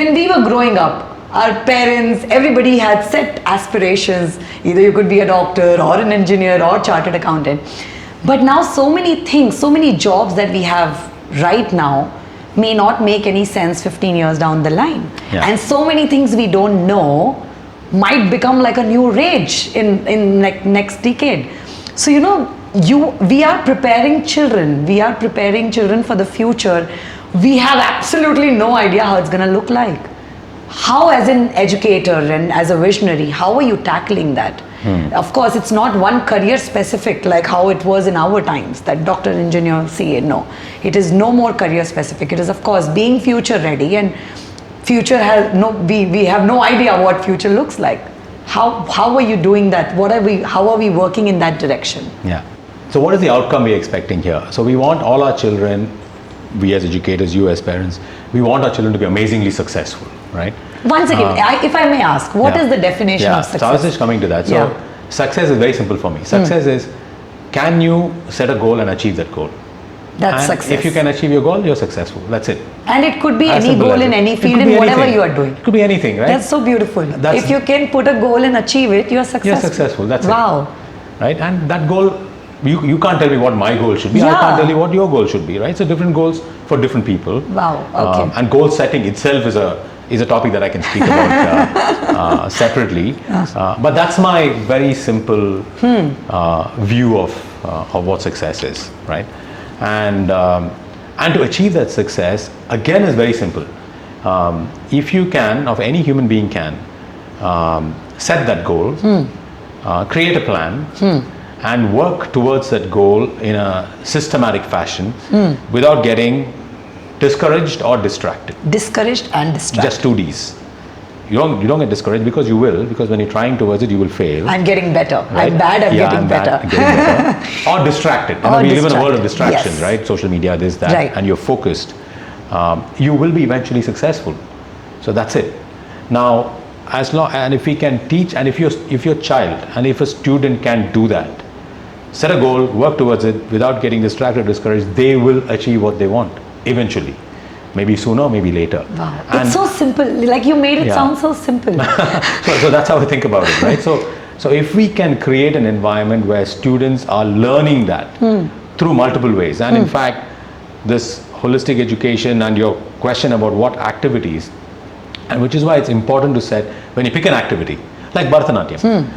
when we were growing up, our parents, everybody had set aspirations. Either you could be a doctor or an engineer or chartered accountant. But now so many things, so many jobs that we have right now may not make any sense 15 years down the line. Yeah. And so many things we don't know might become like a new rage in like next decade. So we are preparing children. We are preparing children for the future. We have absolutely no idea how it's going to look like. How, as an educator and as a visionary, how are you tackling that? Of course, it's not one career specific like how it was in our times, that doctor, engineer, CA. No, it is no more career specific. It is, of course, being future ready, and future has we have no idea what future looks like. How are you doing that? How are we working in that direction? Yeah. So what is the outcome we're expecting here? So we want all our children, we as educators, you as parents, we want our children to be amazingly successful, right? Once again, if I may ask, what is the definition of success? So I was just coming to that. So success is very simple for me. Success is, can you set a goal and achieve that goal? That's and success. if you can achieve your goal, you're successful. That's it. And it could be any goal in any field, in whatever you are doing. It could be anything, right? That's so beautiful. If you can put a goal and achieve it, you're successful. You're successful. That's it. Wow. Right? And that goal, you can't tell me what my goal should be. I can't tell you what your goal should be, right? So different goals for different people. Wow. Okay. And goal setting itself is a topic that I can speak about separately. But that's my very simple view of what success is, right? And to achieve that success, again, is very simple. If you can, or any human being can, set that goal, create a plan, and work towards that goal in a systematic fashion without getting discouraged or distracted. Discouraged and distracted. Just two Ds. You don't get discouraged, because you will, because when you're trying towards it, you will fail. I'm getting better. Right? I'm bad, I'm getting better. Or distracted. We live in a world of distractions, right? Social media, this, that, and you're focused. You will be eventually successful. So that's it. Now, and if we can teach, and if your child and if a student can do that, set a goal, work towards it without getting distracted or discouraged, they will achieve what they want eventually. Maybe sooner, maybe later. Wow. It's so simple. Like, you made it sound so simple. so that's how I think about it, right? So if we can create an environment where students are learning that through multiple ways, and in fact, this holistic education and your question about what activities, and which is why it's important to set, when you pick an activity, like Bharatanatyam,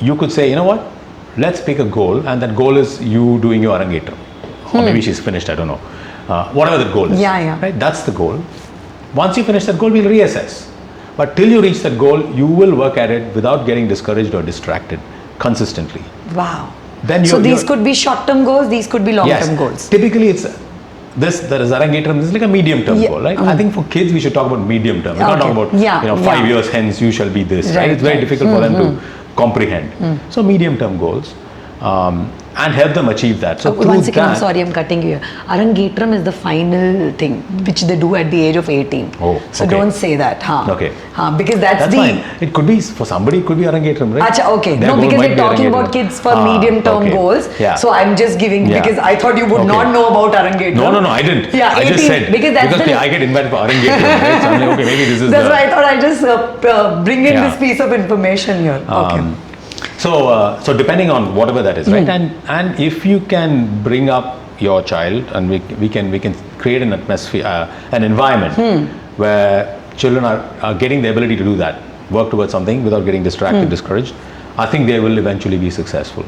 you could say, you know what, let's pick a goal, and that goal is you doing your Arangetram. Or maybe she's finished, I don't know. Whatever the goal is, right? That's the goal. Once you finish that goal, we'll reassess. But till you reach that goal, you will work at it without getting discouraged or distracted consistently. Wow. Then so these could be short-term goals, these could be long-term goals. Typically, it's there is Arangetram. This is like a medium-term goal, right? I think for kids, we should talk about medium-term. We can't talk about 5 years hence you shall be this, right? It's very difficult for them to comprehend. So medium-term goals. And help them achieve that. So once again, I'm sorry, I'm cutting you here. Arangetram is the final thing which they do at the age of 18. So don't say that. Because that's fine. It could be, for somebody, it could be Arangetram, right? Okay. No, because we're talking about kids for medium-term goals. So I'm just giving, because I thought you would not know about Arangetram. No, I didn't. I just said, because I get invited for Arangetram, right? So I'm like, okay, maybe this is that's why I thought I'd just bring in this piece of information here. So depending on whatever that is, right? And if you can bring up your child, and we can create an atmosphere, an environment where children are getting the ability to do that, work towards something without getting distracted, discouraged, I think they will eventually be successful.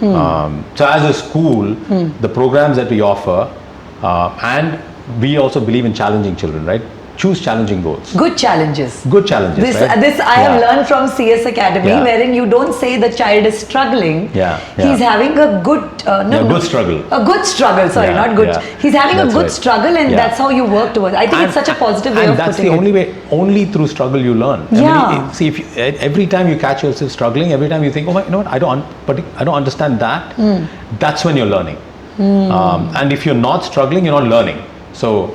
So as a school, the programs that we offer, and we also believe in challenging children, right? Choose challenging goals. Good challenges. Good challenges. This I have learned from CS Academy, wherein you don't say the child is struggling. He's having a good good struggle. A good struggle. Sorry, not good. He's having a good struggle, and that's how you work towards. I think it's such a positive way of putting it. And that's the only way. Only through struggle you learn. See, every time you catch yourself struggling, every time you think, oh, you know what, I don't understand that. That's when you're learning. And if you're not struggling, you're not learning. So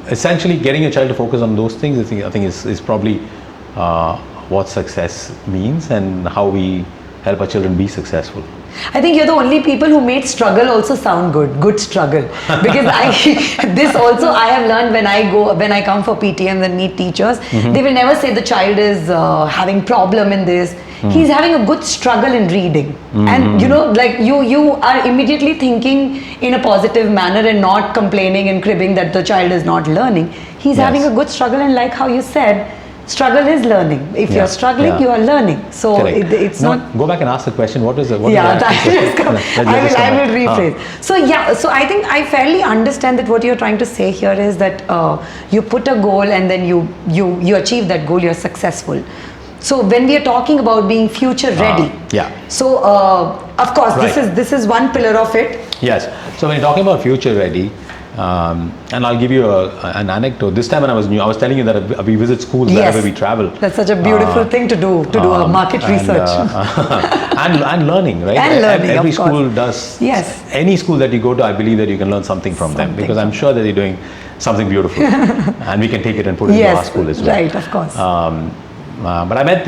essentially, getting your child to focus on those things, I think is probably what success means, and how we help our children be successful. I think you're the only people who made struggle also sound good struggle. Because this also I have learned when I come for PTMs and meet teachers, they will never say the child is having problem in this. He's having a good struggle in reading. And like you are immediately thinking in a positive manner and not complaining and cribbing that the child is not learning. He's having a good struggle, and like how you said, struggle is learning. If you're struggling, you are learning. So it's not. Go back and ask the question. What is it? I will rephrase. So I think I fairly understand that what you're trying to say here is that you put a goal and then you achieve that goal. You're successful. So when we are talking about being future ready, So of course, this is one pillar of it. Yes. So when you're talking about future ready. And I'll give you an anecdote. This time when I was new, I was telling you that we visit schools wherever we travel. That's such a beautiful thing to do a market research. And learning, right? And learning, every of course. school does. Yes. Any school that you go to, I believe that you can learn something from them, because I'm sure that they're doing something beautiful. And we can take it and put it in our school as well. Right, of course. But I met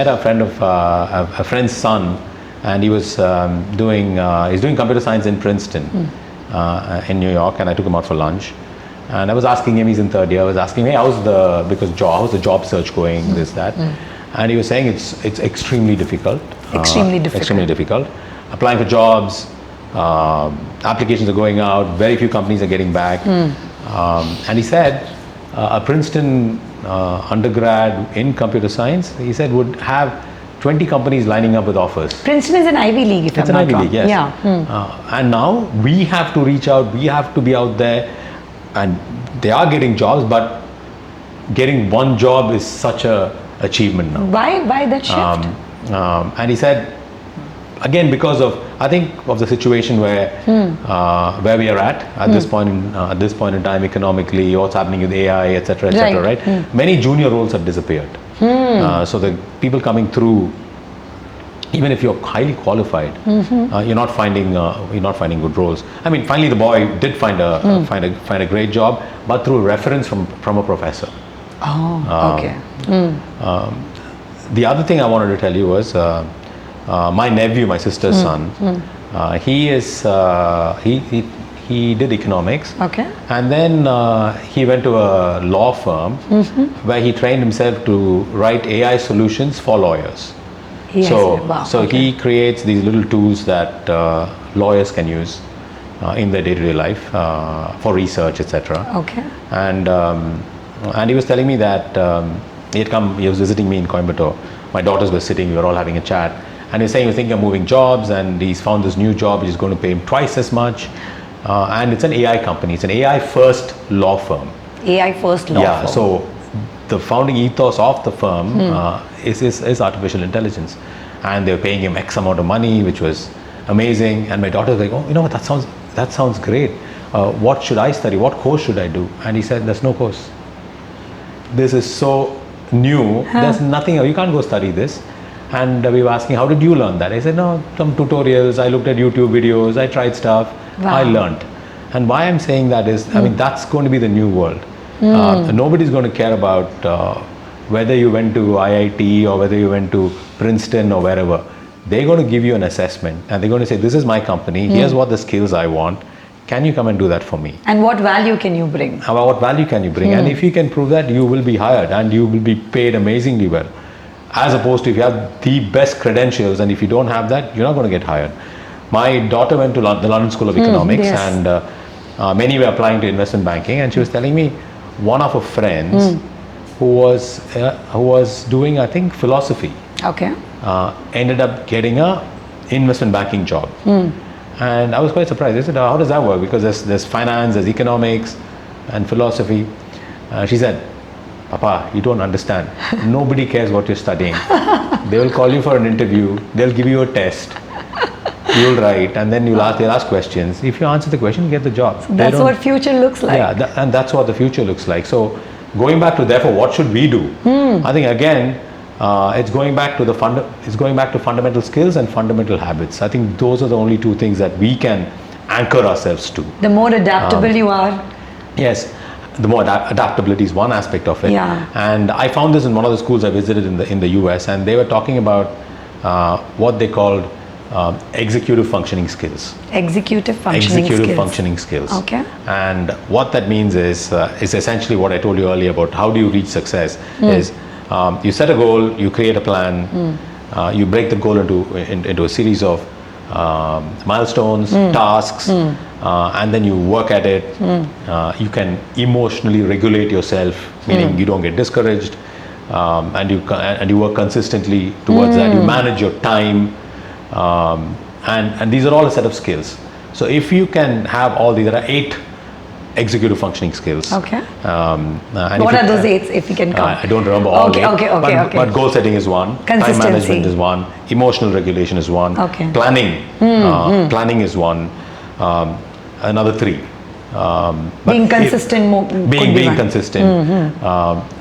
a friend's son, and he was he's doing computer science in Princeton. In New York, and I took him out for lunch, and I was asking him, he's in third year, I was asking him, hey, how's the job search going, this, that, and he was saying it's extremely difficult. Extremely difficult. Applying for jobs, applications are going out, very few companies are getting back, and he said a Princeton undergrad in computer science, he said, would have 20 companies lining up with offers. Princeton is an Ivy League, if I'm not wrong. It's an Ivy League, yes. Yeah. And now we have to reach out, we have to be out there, and they are getting jobs, but getting one job is such a achievement now. Why that shift? And he said, again, because of, I think, of the situation where we are at this point in time, economically, what's happening with AI, etc., right? Many junior roles have disappeared. So the people coming through, even if you're highly qualified, you're not finding good roles. I mean, finally the boy did find a great job, but through reference from a professor. Oh, okay. The other thing I wanted to tell you was my nephew, my sister's son. He did economics, and then he went to a law firm where he trained himself to write AI solutions for lawyers. He creates these little tools that lawyers can use in their day-to-day life for research, etc. And he was telling me that he was visiting me in Coimbatore. My daughters were sitting, we were all having a chat, and he was saying he was thinking of moving jobs, and he's found this new job which is going to pay him twice as much. And it's an AI company. It's an AI first law firm. AI first law firm. So the founding ethos of the firm is artificial intelligence, and they were paying him X amount of money, which was amazing. And my daughter was like, "Oh, you know what? That sounds great. What should I study? What course should I do?" And he said, "There's no course. This is so new. There's nothing. You can't go study this." And we were asking, "How did you learn that?" I said, "No, some tutorials. I looked at YouTube videos. I tried stuff." Wow. I learned. And why I'm saying that is, I mean, that's going to be the new world. Nobody's going to care about whether you went to IIT or whether you went to Princeton or wherever. They're going to give you an assessment, and they're going to say, this is my company, here's what the skills I want. Can you come and do that for me? And what value can you bring? What value can you bring? And if you can prove that, you will be hired and you will be paid amazingly well. As opposed to if you have the best credentials, and if you don't have that, you're not going to get hired. My daughter went to the London School of Economics, and many were applying to investment banking, and she was telling me one of her friends who was doing, I think, philosophy, ended up getting a investment banking job. And I was quite surprised. I said, how does that work? Because there's finance, there's economics and philosophy. She said, Papa, you don't understand. Nobody cares what you're studying. They will call you for an interview, they'll give you a test. You'll write, and then they'll ask questions. If you answer the question, you get the job. That's what future looks like. Yeah, and that's what the future looks like. So, going back to therefore, what should we do? I think again, it's going back to fundamental skills and fundamental habits. I think those are the only two things that we can anchor ourselves to. The more adaptable you are. Yes, the more adaptability is one aspect of it. Yeah. And I found this in one of the schools I visited in the US, and they were talking about what they called executive functioning skills. Executive functioning Executive skills. functioning skills. Okay. And what that means is essentially what I told you earlier about how do you reach success is you set a goal, you create a plan, you break the goal into a series of milestones, tasks, and then you work at it. You can emotionally regulate yourself, meaning you don't get discouraged, and you work consistently towards that. You manage your time, and these are all a set of skills. So if you can have all these, there are 8 executive functioning skills. Okay. And What are those 8 if you can count? I don't remember all Okay, 8. okay. But goal setting is one. Time Consistency. management is one. Emotional regulation is one. Okay. Planning. Planning is one. Another 3. Being consistent could be Being one. consistent.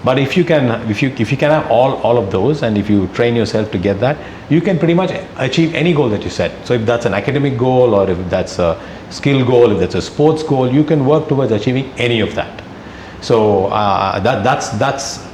But if you can have all of those, and if you train yourself to get that, you can pretty much achieve any goal that you set. So if that's an academic goal, or if that's a skill goal, if that's a sports goal, you can work towards achieving any of that. So that's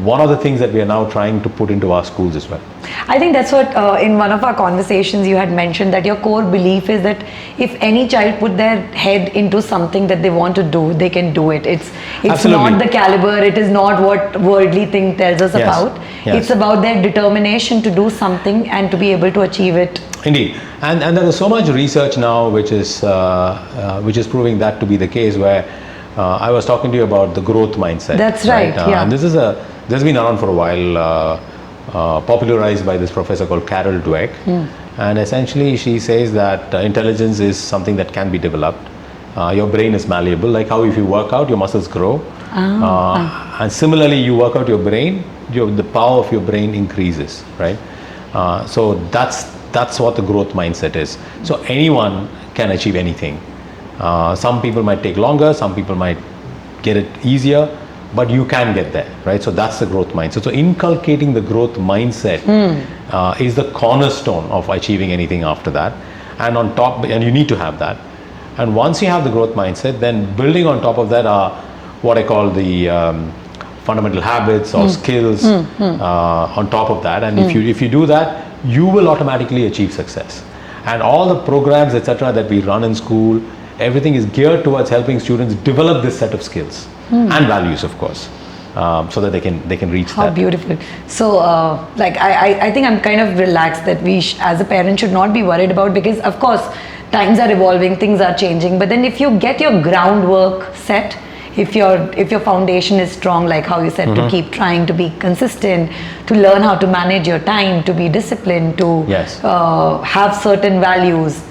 one of the things that we are now trying to put into our schools as well. I think that's what in one of our conversations you had mentioned, that your core belief is that if any child put their head into something that they want to do, they can do it. It's Absolutely. not the caliber, it is not what worldly thing tells us Yes. about. Yes. It's about their determination to do something and to be able to achieve it. Indeed, and there is so much research now which is proving that to be the case. Where I was talking to you about the growth mindset. That's right, yeah. And this has been around for a while, popularized by this professor called Carol Dweck. And essentially, she says that intelligence is something that can be developed. Your brain is malleable, like how if you work out, your muscles grow. And similarly, you work out your brain, the power of your brain increases, right? So that's what the growth mindset is. So anyone can achieve anything. Some people might take longer, some people might get it easier, but you can get there, right? So that's the growth mindset. So inculcating the growth mindset is the cornerstone of achieving anything after that. And on top, and you need to have that. And once you have the growth mindset, then building on top of that are what I call the fundamental habits or skills on top of that. And if you do that, you will automatically achieve success. And all the programs, etc., that we run in school, everything is geared towards helping students develop this set of skills and values, of course, so that they can reach How that. beautiful. So I think I'm kind of relaxed that we as a parent should not be worried about, because of course times are evolving, things are changing, but then if you get your groundwork set, if your foundation is strong, like how you said, to keep trying to be consistent, to learn how to manage your time, to be disciplined, to Yes. have certain values,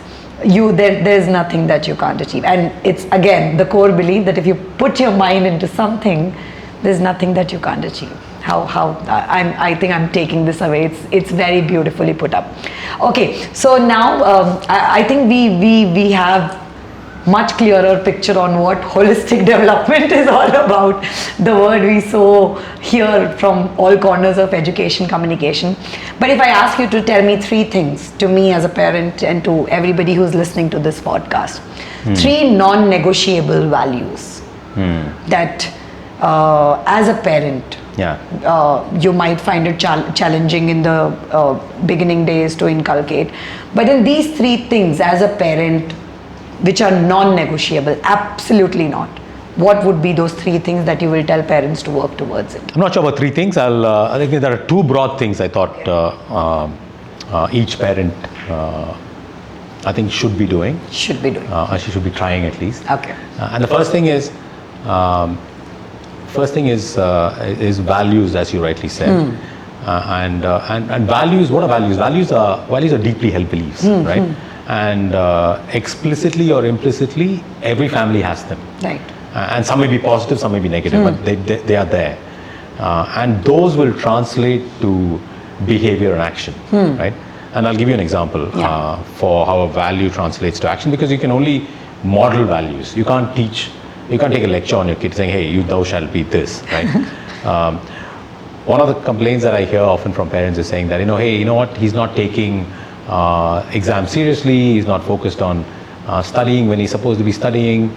there's nothing that you can't achieve. And it's again the core belief that if you put your mind into something, there's nothing that you can't achieve. I think I'm taking this away. It's very beautifully put up. Okay, so now I think we have much clearer picture on what holistic development is all about, the word we so hear from all corners of education communication. But if I ask you to tell me 3 things, to me as a parent and to everybody who's listening to this podcast, 3 non-negotiable values that as a parent you might find it challenging in the beginning days to inculcate, but then these 3 things as a parent which are non-negotiable, absolutely not, what would be those 3 things that you will tell parents to work towards it? I'm not sure about 3 things. I think there are 2 broad things I thought each parent I think should be doing. She should be trying at least. Okay. And the first thing is values, as you rightly said. And values. What are values? Values are deeply held beliefs, right? And explicitly or implicitly, every family has them. Right. And some may be positive, some may be negative, but they are there. And those will translate to behavior and action, right? And I'll give you an example for how a value translates to action, because you can only model values. You can't take a lecture on your kid saying, hey, thou shalt be this, right? One of the complaints that I hear often from parents is saying that, hey, you know what, he's not taking exams seriously, he's not focused on studying when he's supposed to be studying,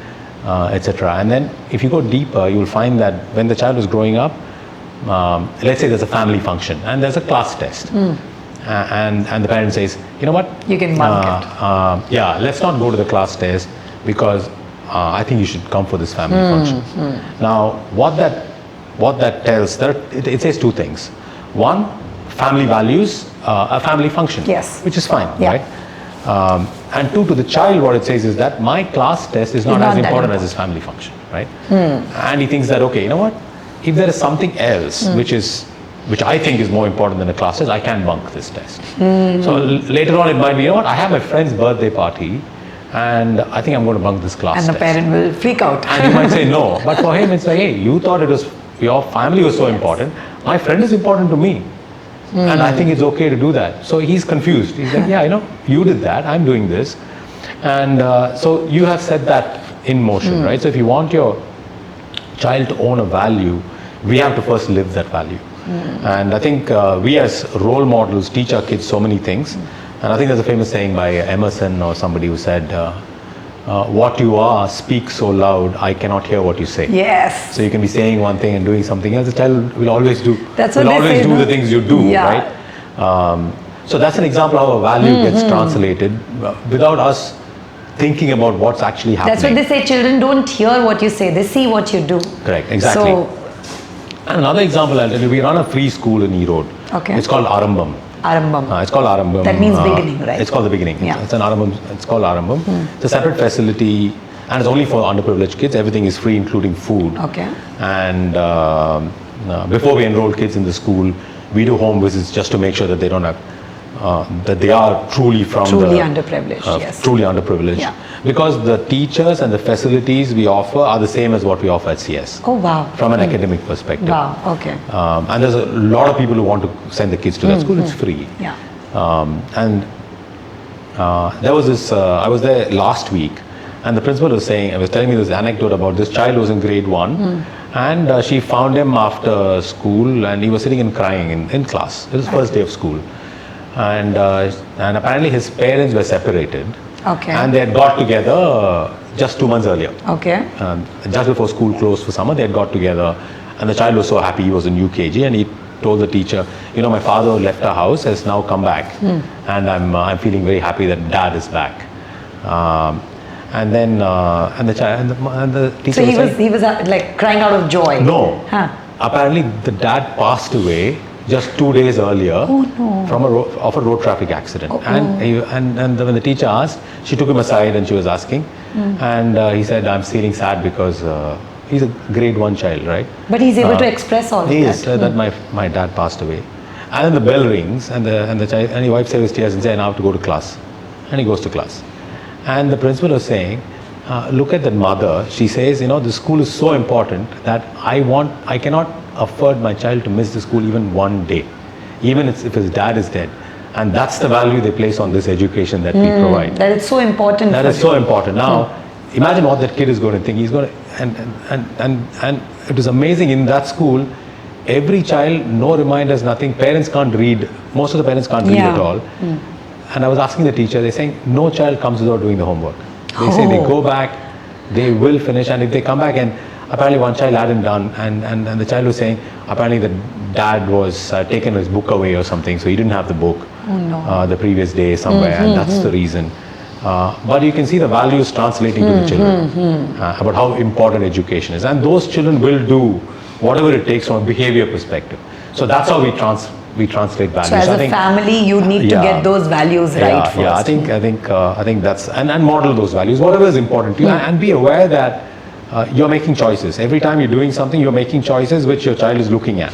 etc. And then if you go deeper, you'll find that when the child is growing up, let's say there's a family function and there's a class test. and the parent says, you know what? You can bunk it. Yeah, let's not go to the class test because I think you should come for this family function. Now, what that tells, it says two things. One, family values a family function, Yes. which is fine, Yeah. right? And two, to the child, what it says is that my class test is not Not as that important as his family function, right? And he thinks that, okay, you know what? If there is something else which I think is more important than the class test, I can bunk this test. So later on, it might be, you know what? I have my friend's birthday party, and I think I'm going to bunk this class And the test. parent will freak out. And you might say no, but for him, it's like, hey, you thought it was your family was so important. My friend is important to me. And I think it's okay to do that. So he's confused. He's like, yeah, you know, you did that, I'm doing this. And so you have set that in motion, right? So if you want your child to own a value, we have to first live that value. And I think we as role models teach our kids so many things. And I think there's a famous saying by Emerson or somebody who said, what you are speaks so loud, I cannot hear what you say. Yes. So you can be saying one thing and doing something else. The child will always do. That's what will they always say, do no? the things you do, Yeah. right? So that's an example of how a value gets translated without us thinking about what's actually happening. That's what they say. Children don't hear what you say; they see what you do. Correct. Exactly. So, And another example, I'll tell you, we run a free school in Erode. Okay. It's called Arambam. Arambam. It's called Arambam. That means beginning, right? It's called the beginning. Yeah. It's an Arambam. It's called Arambam. It's a separate facility, and it's only for underprivileged kids. Everything is free, including food. Okay. And before we enroll kids in the school, we do home visits just to make sure that they don't have, that they are truly from Truly underprivileged, yes. Truly underprivileged. Yeah. Because the teachers and the facilities we offer are the same as what we offer at CS. Oh wow. From an academic perspective. Wow. Okay. And there's a lot of people who want to send the kids to that school. It's free. Yeah. And there was this, I was there last week, and the principal was telling me this anecdote about this child who was in grade 1, and she found him after school, and he was sitting and crying in class. It was his first day of school. And apparently his parents were separated. Okay. And they had got together just 2 months earlier. Okay. Just before school closed for summer, they had got together, and the child was so happy. He was in UKG, and he told the teacher, you know, my father left our house, has now come back, and I'm feeling very happy that dad is back. And then and the teacher. So was he was like crying out of joy. No. Huh. Apparently, the dad passed away just 2 days earlier from a road traffic accident. And when the teacher asked, she took him aside and she was asking, and he said, I'm feeling sad because he's a grade 1 child, right? But he's able to express all of He that. is, that my dad passed away. And then the bell rings, and the child, and he wipes away his tears and says, I have to go to class. And he goes to class. And the principal was saying, look at the mother. She says, you know, the school is so important that I cannot afford my child to miss the school even one day, even if his dad is dead. And that's the value they place on this education that we provide. That is so important. That is so important. Now, imagine what that kid is going to think. He's going to, and it was amazing in that school. Every child, no reminders, nothing. Parents can't read. Most of the parents can't read at all. And I was asking the teacher. They're saying no child comes without doing the homework. They say they go back, they will finish, and if they come back, and apparently one child hadn't done, and the child was saying apparently the dad was taken his book away or something, so he didn't have the book the previous day somewhere, and that's the reason. But you can see the values translating to the children about how important education is, and those children will do whatever it takes from a behavior perspective. So that's how we translate values. So as a family, you need to get those values right first. Yeah, I think that's and model those values, whatever is important to you, and be aware that you're making choices. Every time you're doing something, you're making choices which your child is looking at.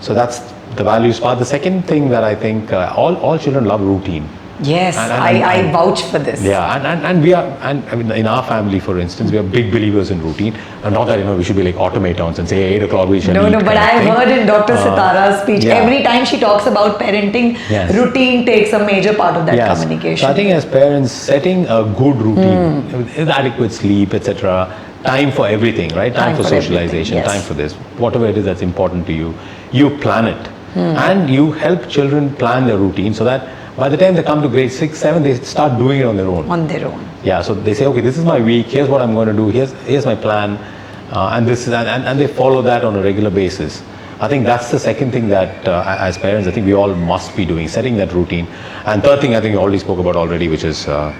So that's the values part. The second thing that I think all children love routine. Yes, I vouch for this. Yeah, and we are, and I mean, in our family, for instance, we are big believers in routine. And not that, you know, we should be like automatons and say 8 o'clock we shall eat. No, but I've heard in Dr. Sitara's speech, every time she talks about parenting, routine takes a major part of that communication. So I think as parents, setting a good routine, with adequate sleep, etc., time for everything, right? Time for socialization, time for this, whatever it is that's important to you, you plan it. And you help children plan their routine so that by the time they come to grade 6, 7, they start doing it on their own. On their own. Yeah, so they say, okay, this is my week, here's what I'm going to do, here's my plan, and this is, and they follow that on a regular basis. I think that's the second thing that as parents, I think we all must be doing, setting that routine. And third thing, I think you already spoke about already, which is the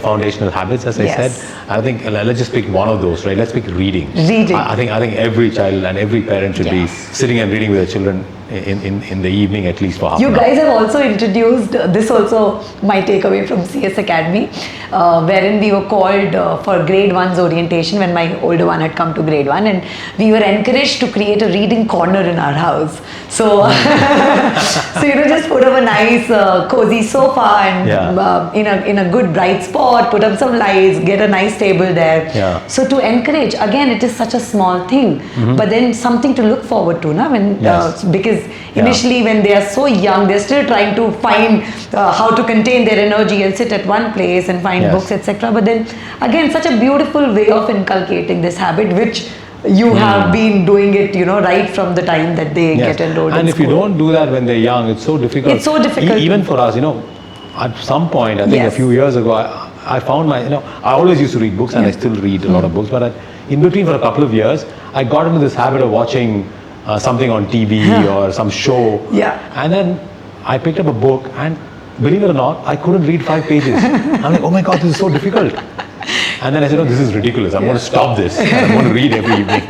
foundational habits, as I Yes. said. I think let's just pick one of those, right? Let's pick reading. Reading. I think every child and every parent should be sitting and reading with their children in the evening at least for half You an hour. guys have also introduced, this also my takeaway from CS Academy, wherein we were called for grade 1's orientation when my older one had come to grade 1, and we were encouraged to create a reading corner in our house. So, just put up a nice cozy sofa and in a good bright spot, put up some lights, get a nice table there. Yeah. So to encourage, again, it is such a small thing, but then something to look forward to, na? Because initially when they are so young, they're still trying to find how to contain their energy and sit at one place and find books, etc. But then again, such a beautiful way of inculcating this habit, which you have been doing it, right from the time that they get enrolled in And if school. you don't do that when they're young, it's so difficult. It's so difficult. Even for us, at some point, I think a few years ago, I found I always used to read books, and I still read a lot of books, but in between for a couple of years, I got into this habit of watching something on TV or some show. Yeah. And then I picked up a book, and believe it or not, I couldn't read 5 pages. I'm like, oh my God, this is so difficult. And then I said, this is ridiculous. I'm going to stop this. I'm going to read every evening.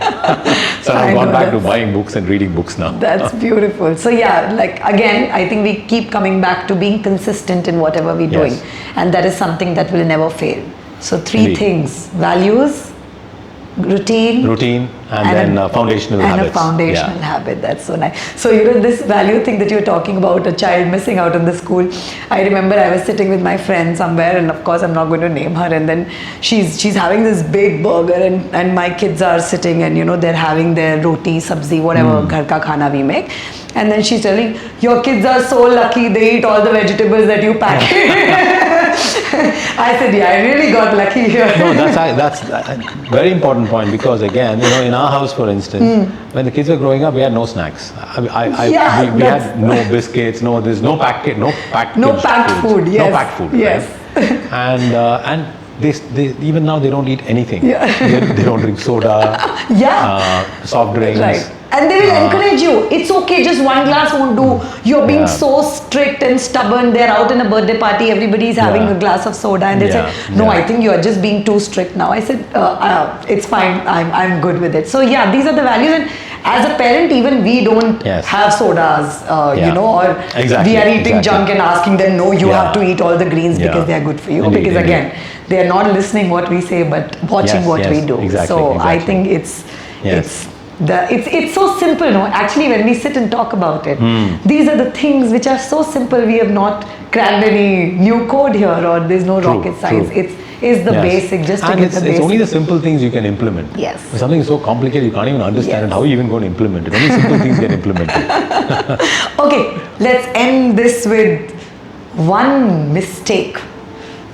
So I've gone back to buying books and reading books now. That's beautiful. So again, I think we keep coming back to being consistent in whatever we're doing. And that is something that will never fail. So 3 things: values, routine, and then foundational habits. And a foundational habit. That's so nice. So this value thing that you're talking about, a child missing out on the school. I remember I was sitting with my friend somewhere, and of course I'm not going to name her, and then she's having this big burger, and my kids are sitting, and they're having their roti, sabzi, whatever ghar ka khana we make. And then she's telling, your kids are so lucky, they eat all the vegetables that you pack. I said, I really got lucky here. No, that's a very important point, because again, in our house, for instance, when the kids were growing up, we had no snacks. We had no biscuits, there's no packed food. Yes. No packed food. Yes. Right? And they even now they don't eat anything. They don't drink soda. Soft drinks. Right. And they will encourage you. It's okay, just one glass won't do. You're being so strict and stubborn. They're out in a birthday party, everybody's having a glass of soda, and they say, no, I think you're just being too strict now. I said, it's fine, I'm good with it. So these are the values, and as a parent, even we don't have sodas, or we are eating junk and asking them, no, you have to eat all the greens because they are good for you. Indeed, because again, they are not listening what we say, but watching what we do. So I think it's so simple, no? Actually, when we sit and talk about it, these are the things which are so simple. We have not cracked any new code here, or there's no rocket science. It's the basic, just to get the basic. It's only the simple things you can implement. Yes. If something is so complicated, you can't even understand it. How are you even going to implement it? Only simple things get implemented. Okay, let's end this with one mistake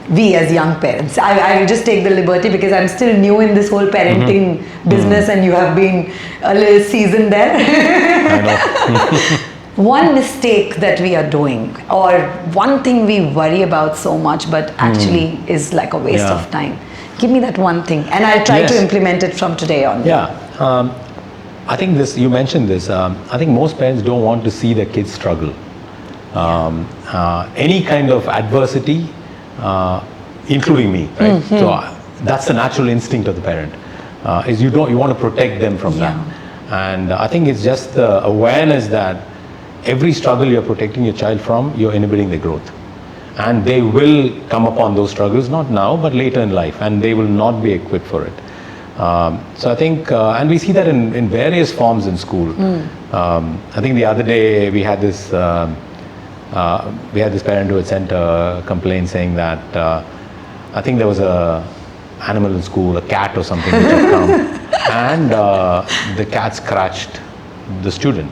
we as young parents. I will just take the liberty, because I'm still new in this whole parenting business, and you have been a little seasoned there. I know. One mistake that we are doing, or one thing we worry about so much but actually is like a waste of time. Give me that one thing, and I'll try to implement it from today on. I think you mentioned this. I think most parents don't want to see their kids struggle. Any kind of adversity, including me, right? So that's the natural instinct of the parent. Is you want to protect them from that. And I think it's just the awareness that every struggle you're protecting your child from, you're inhibiting their growth. And they will come upon those struggles, not now, but later in life, and they will not be equipped for it. So I think, and we see that in various forms in school. I think the other day we had this parent who had sent a complaint saying that I think there was a animal in school, a cat or something, which had come, and the cat scratched the student.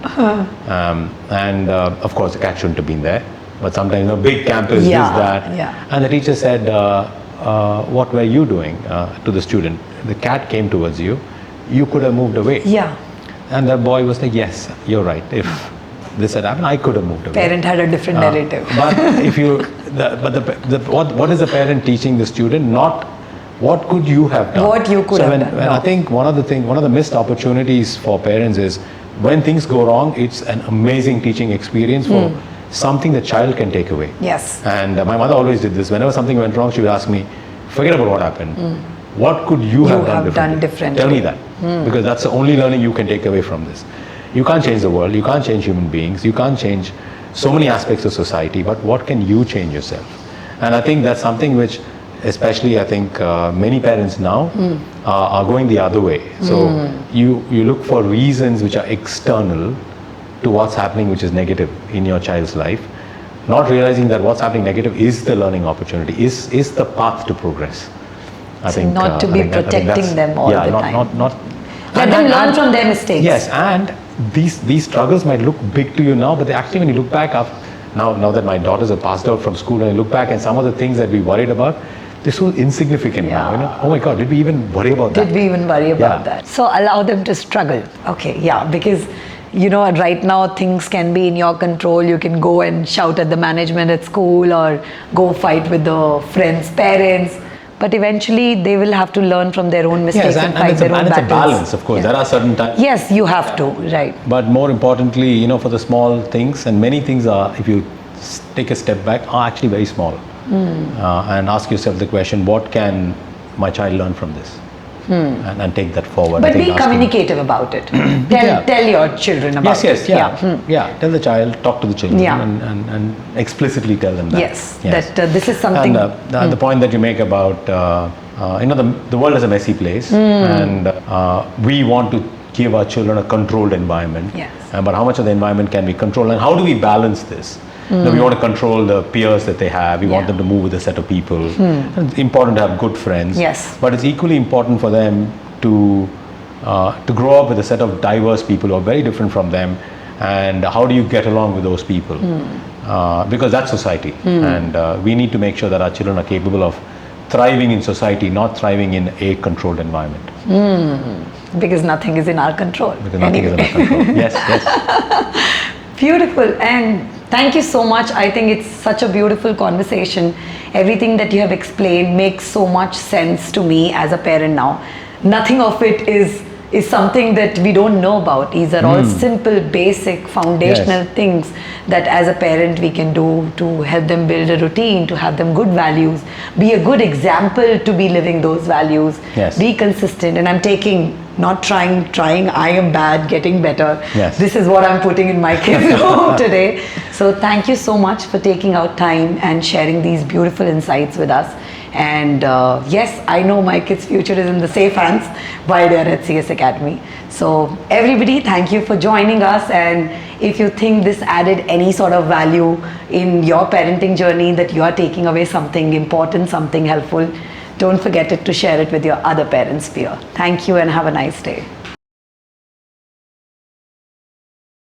And of course the cat shouldn't have been there, but sometimes big campus, this, that. And the teacher said, what were you doing to the student? The cat came towards you, you could have moved away. And the boy was like, yes, you're right. If this had happened, I could have moved away. Parent had a different narrative. But if you, what is the parent teaching the student? Not what could you have done? What you could have done. And I think one of the missed opportunities for parents is when things go wrong, it's an amazing teaching experience for something the child can take away. Yes. And my mother always did this. Whenever something went wrong, she would ask me, forget about what happened. What could you have done differently? Tell me that. Because that's the only learning you can take away from this. You can't change the world. You can't change human beings. You can't change so many aspects of society. But what can you change yourself? And I think that's something which, especially I think many parents now are going the other way. So you look for reasons which are external to what's happening, which is negative in your child's life, not realizing that what's happening negative is the learning opportunity, is the path to progress. I think not to be protecting them all the time. Let them learn from their mistakes. Yes, and these struggles might look big to you now, but they actually, when you look back now that my daughters have passed out from school, and I look back and some of the things that we worried about, they're so insignificant now. You know? Oh my God, did we even worry about that? Did we even worry about that? So allow them to struggle. Okay, because right now things can be in your control. You can go and shout at the management at school or go fight with the friends' parents. But eventually they will have to learn from their own mistakes and fight their own battles. And it's a balance, of course. There are certain times. Yes, you have to, right. But more importantly, for the small things, and many things are, if you take a step back, are actually very small. And ask yourself the question, what can my child learn from this? And take that forward. But be communicative about it. Tell your children about it. Yes. Tell the child, talk to the children, and explicitly tell them that. Yes. That this is something. And the point that you make about, the world is a messy place, and we want to give our children a controlled environment. Yes. But how much of the environment can we control, and how do we balance this? We want to control the peers that they have. We want them to move with a set of people. And it's important to have good friends. Yes. But it's equally important for them to grow up with a set of diverse people who are very different from them. And how do you get along with those people? Because that's society. And we need to make sure that our children are capable of thriving in society, not thriving in a controlled environment. Because nothing is in our control. Because nothing is in our control. Yes. Beautiful. And thank you so much. I think it's such a beautiful conversation. Everything that you have explained makes so much sense to me as a parent now. Nothing of it is something that we don't know about. These are all simple, basic, foundational things that as a parent we can do to help them build a routine, to have them good values, be a good example to be living those values, be consistent. And I'm taking, not trying, I am bad, getting better. This is what I'm putting in my kids' home today. So thank you so much for taking out time and sharing these beautiful insights with us. And yes, I know my kids' future is in the safe hands while they're at CS Academy. So everybody, thank you for joining us. And if you think this added any sort of value in your parenting journey, that you are taking away something important, something helpful, don't forget to share it with your other parents' peer. Thank you and have a nice day.